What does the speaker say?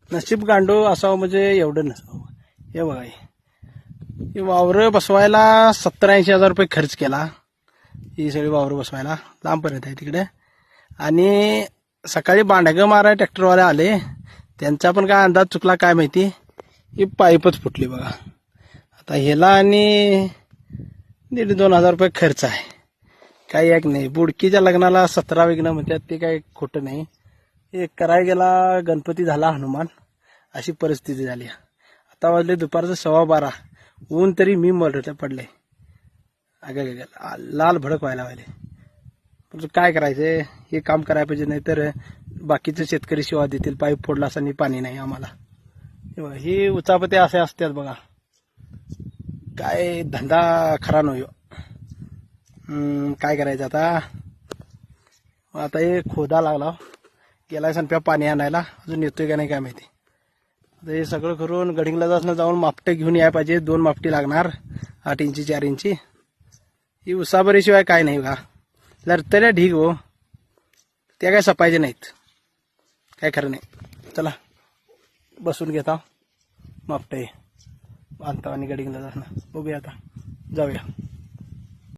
नशीब गांडू असावं म्हणजे एवढं नसावं. हे बघा हे वावरं बसवायला 70-80 हजार रुपये खर्च केला. ही सगळी वावरं बसवायला लांबपर्यंत आहे तिकडे. आणि सकाळी बांडगं मारा ट्रॅक्टरवाले आले, त्यांचा पण काय अंदाज चुकला काय माहिती, ही पाईपच फुटली बघा. आता ह्याला आणि 1,500-2,000 रुपये खर्च आहे. काही एक नाही. बुडकीच्या लग्नाला 17 विघ्न म्हणतात, ते काही खोटं नाही. हे करायला गेला गणपती झाला हनुमान, अशी परिस्थिती झाली. आता वाजले दुपारचं 12:15. ऊन तरी मी पडले. अगं लाल भडक व्हायला वाहिले. पण काय करायचंय, हे काम करायला पाहिजे, नाही तर बाकीचे शेतकरी शिवा देतील. पाईप फोडला असताना पाणी नाही आम्हाला. ही उचापते असे असतात बघा. काय धंदा खरा नव्हे. काय करायचं आता हे खोदा लागला. गेलाय संप्या पाणी आणायला, अजून येतोय का नाही काय माहिती. आता हे सगळं करून गडिंगला जाऊन मापटे घेऊन यायला पाहिजे. 2 मापटी लागणार, 8 इंची 4 इंची. ही उसाबरीशिवाय काय नाही बघा. लढतऱ्या ढीग हो, त्या काय सपायचे नाहीत. काय खरं नाही. चला बसून घेता मापटे बांधता आणि गडिंगला जाणार. बघूया आता, जाऊया.